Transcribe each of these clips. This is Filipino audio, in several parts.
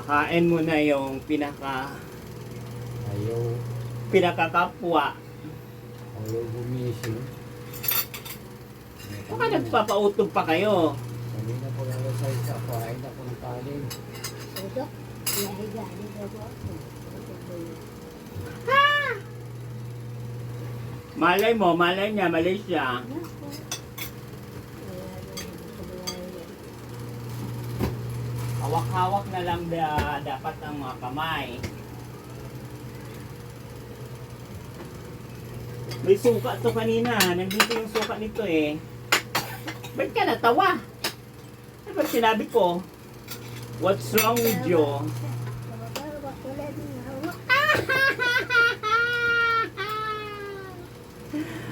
Kakain mo na yung Ayaw. pinakakapwa. Ayaw gumising. Baka nagpapautog pa kayo. Kanina po nalasay sa kain ako ng kanin. Udok, nahiga dito po ako. Malay niya, Malaysia. Hawak-hawak na lang dapat ang mga kamay. May suka to kanina. Nandito yung suka nito eh. Ba't ka natawa? Ano ba sinabi ko? What's wrong with you?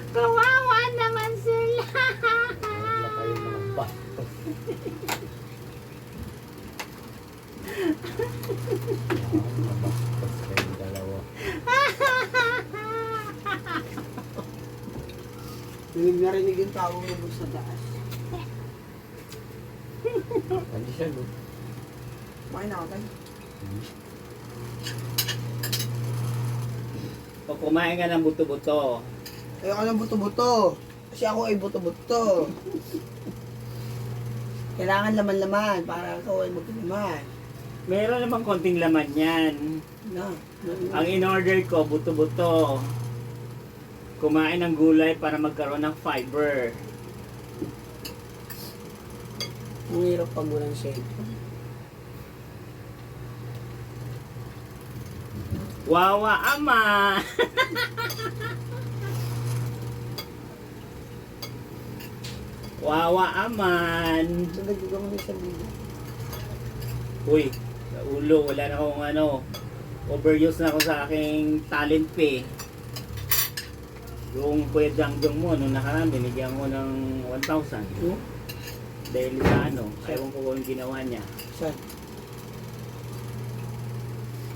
Kawawa naman sila. Wala kayo mga basto. Mga bastos kayong dalawa. Narinig yung tawag mo sa taas. Hindi siya no? Kumain na ako tayo. Pag kumain ka ng buto-buto, Ayoko ng buto-buto. Kasi ako ay buto-buto. Kailangan laman-laman para ikaw ay maglaman. meron namang konting laman yan. Na. Ang in-order ko, buto-buto. Kumain ng gulay para magkaroon ng fiber. Ang hirap pag walang cellphone. Wawa ama! Wawa aman! So, nagagawa mo sa video. Uy, sa ulo, wala na akong overuse na ako sa aking talent pay. Yung Kuya Jangjong mo, nung nakaraan, binigyan ko ng 1,000. Hmm? Dahil sa ewan ko kung ginawa niya. Saan?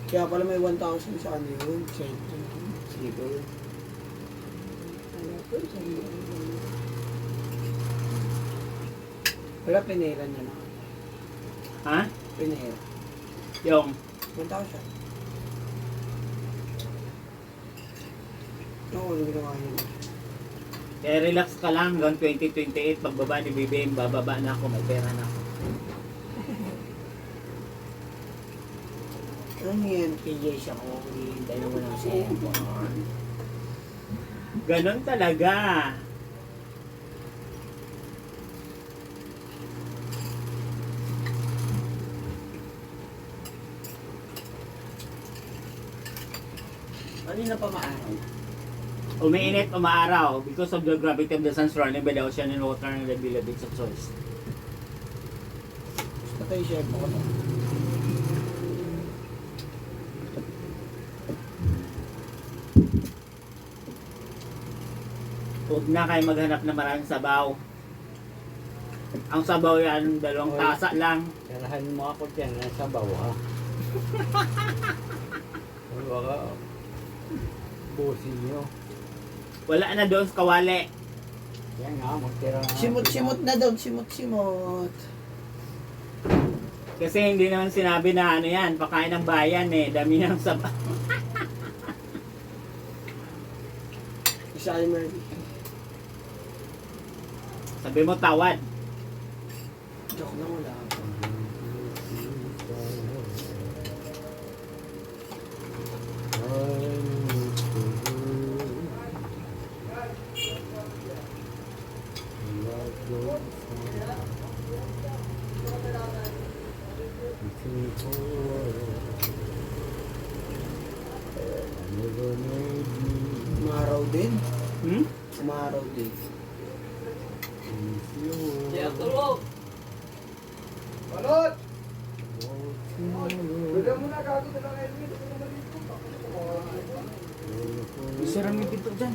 Kaya pala may 1,000 sa ano yun. Cellphone. Siguro. Ano po? Wala, pinera niya na. Ha? Pinera. Yung, 1,000. Oo, ano ginawa niya? kaya relax ka lang hanggang 2028, pagbaba ni BBM, bababa na ako, may pera na ako. Ano yan? PJ siya ko, hihintay naman ng cellphone. Ganon talaga. Kanina pa maaraw. Umiinit, umaaraw because of the gravity of the sun's running by the ocean and water and the abilities of soils. Gusto tayo share mo ko na. Huwag na kayo maghanap na maraming sabaw. Ang sabaw yan, 2 tasa lang. Kalahan mo ako dyan na sabaw ha. Ay, baka busin nyo. Wala na doon sa kawali. Yan nga, magtira na. Simot-simot na doon, simot-simot. Kasi hindi naman sinabi na ano yan, pakain ng bayan eh. Dami ng sabaw. Isa ay Murphy. Sabi mo tawad. Joke lang, wala. Umaraw din. Hmm? Umaraw din. Balot! Bigyan mo na gago na lang Elvin. Isara mo yung pinto dyan.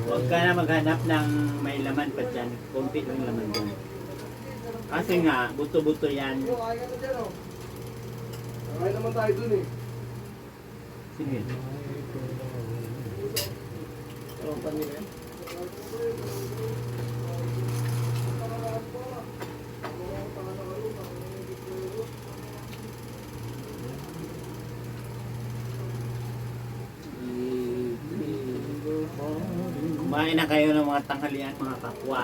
Huwag ka na maghanap ng may laman pa dyan. Konti lang laman dyan. Kasi nga, buto-buto yan. Yo, kaya ka na dyan, oh. Kaya naman tayo dun eh. Sige. Ewan pa nila. Kumain na kayo ng mga tanghalian, mga kapwa.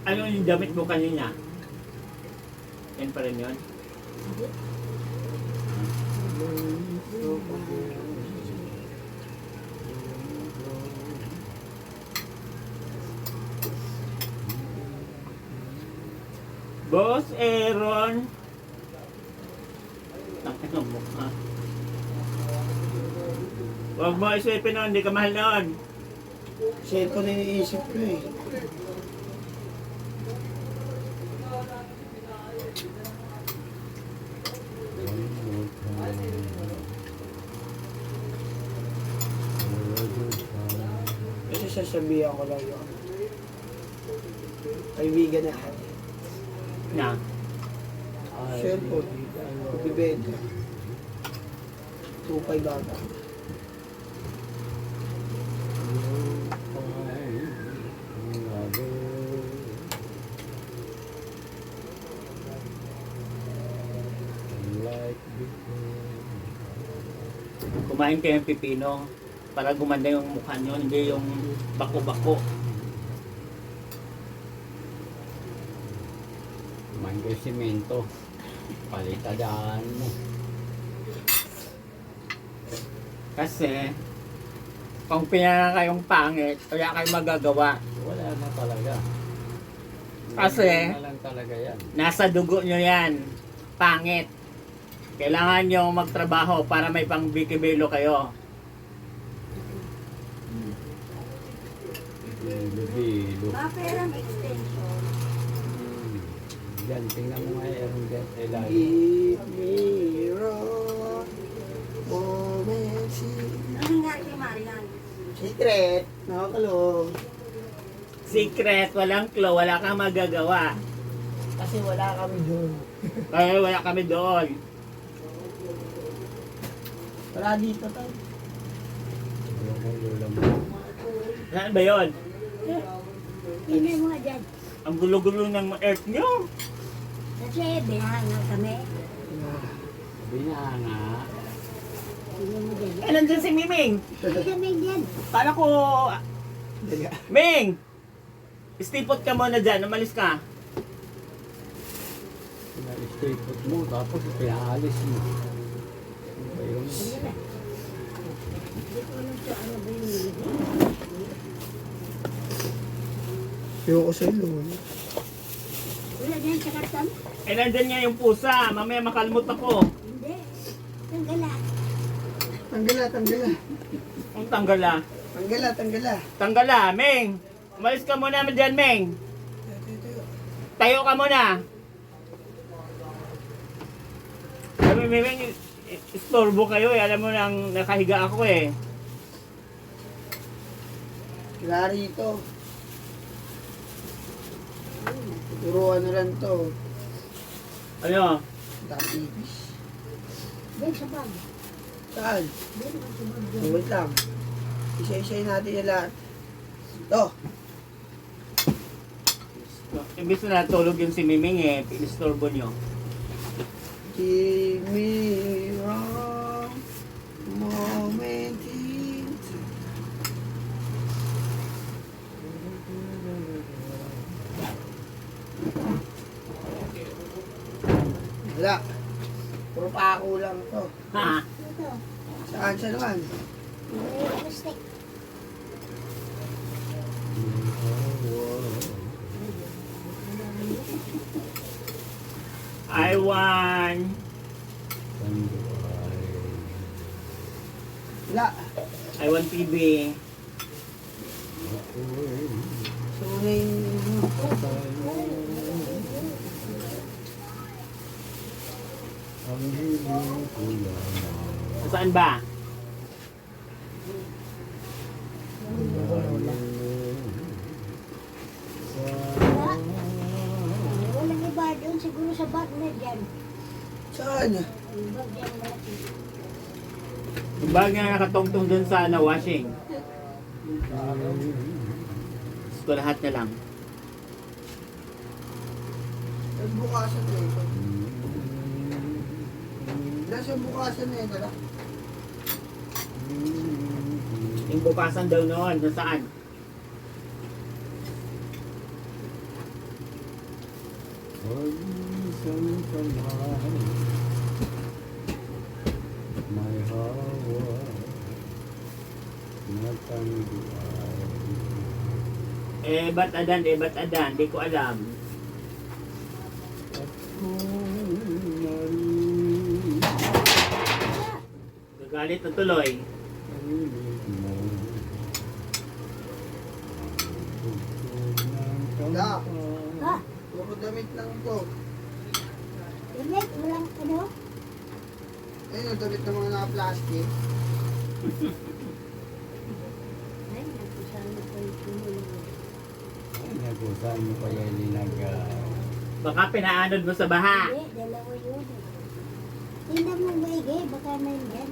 Ano yung damit mo kanina? Yan pa rin yun? Boss Aaron. Takit ang mukha. Huwag mo isipin nun, hindi ka mahal noon. Cellphone na iniisip ko eh. Kasi sasabihan ko lang yun. Kaibigan na ako. Na. Cellphone. Bibenta. 2.5 bata. Kumain kayo ng pipino para gumanda yung mukha nyo, hindi yung bako-bako. Kumain kayo simento. Palitadaan mo. Kasi, kung pinangan kayong pangit, wala kayong magagawa. Wala na talaga. Kasi- Wala na lang talaga yan. Nasa dugo nyo yan. Pangit. Kailangan nyo magtrabaho para may pang-bikibelo kayo. Bilo. Maperang extension. Yan, tingnan mo nga yung get ilalim. Give me wrong moments. Ano nga kay Marian? Secret. Nakakalong. Secret, walang clue, wala kang magagawa. Kasi wala kami doon. Kaya wala kami doon. Wala dito tayo. Wala kang lulam. Saan ba yun? Hindi mo nga dyan. Ang gulo-gulo ng earth nyo. Kasi binahangal kami. Binanga. Hindi mo dyan. Eh, nandun si Miming. Hindi kami dyan. Kala ko, Daga. Ming! Istipot ka muna dyan, umalis ka. Pina-stay put mo, tapos pinaalis mo. Ano ba yun? Hindi na. Hindi ko alam sa ano ba yung nilibig. Ayoko sa ilo. Wala dyan sa karton? Eh, nandun nga yung pusa. Mamaya makalmot ako. Hindi. Tanggala. Tanggala, tanggala. Ang tanggala. Tanggala, tanggala. Tanggala, Ming! Umalis ka muna dyan, Ming. Tayo ka muna. Sabi, Ming, istorbo kayo eh. Alam mo nang nakahiga ako eh. Wala rito. Turuan na lang to. Ano? Dami. Dyan sa bag. Saan? Dyan sa bag. Oh, wait lang. Isa-isayin natin yung lahat. Ito. Imbis na natulog yung si Miming eh. Inistorbo nyo. Give me wrong moment in time. Wala. Puro pako lang to. Ha? Ito. Saan sa naman? May plastic. I want... Wala. I want PB. So, muna yung... Ang Saan ba? Walang iba doon siguro sa bag na dyan. Saan? Yung bag dyan malaki. Yung bag nga nakatongtong dun sa washing. Gusto lahat na lang. Bukasan na ito. Nasa bukasan na ito lang. Yung bukasan daw noon, nasaan? May hawa na tangguan. Ba't adan, di ko alam. At kung narinig Gagalit na tuloy. mo ang tugtog ng Da. kampana. Ha? Puro damit lang to. Init, walang ano? Ayun yung damit ng mga naka-plastic. Ay, nagkusama ko yung tumulong. Ay, nagusan mo pa yan linagay. Baka pinaanod mo sa baha. Hindi, dalawa yun. Tingnan mo maigi, baka na yan.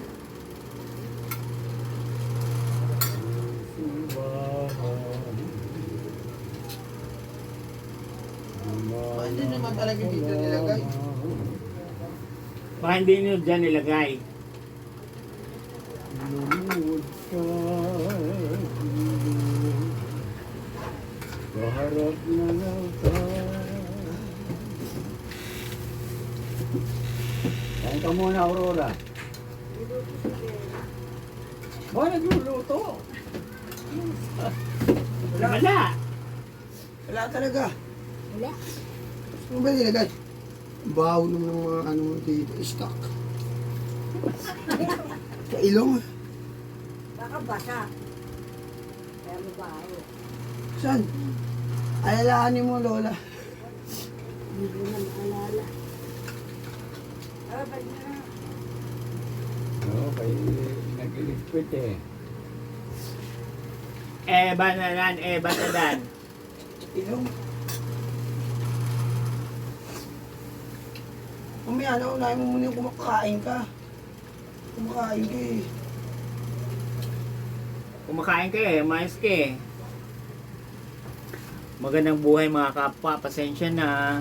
Hindi naman talaga dito nilagay. Baka hindi nyo dyan nilagay. Lumuhod ka kaharap na lang tayo. Kain ka muna, Aurora. Ba, nagluluto? Wala. Wala talaga. Wala. Ano ba nilagay? Baho naman ng mga ano dito. Stock. Sa ilong. Baka basa. Kaya mabaho. Saan? Alalahanin mo, Lola. Hindi ko na maalala. Ah, ba't na? Oo, kay nag-iligpit eh. Bananan, ba't adan. Ilong. Mamaya na, unahin mo muna yung kumakain ka. Kumakain ka eh. Kumakain ka mais ka Magandang buhay mga kapwa, pasensya na.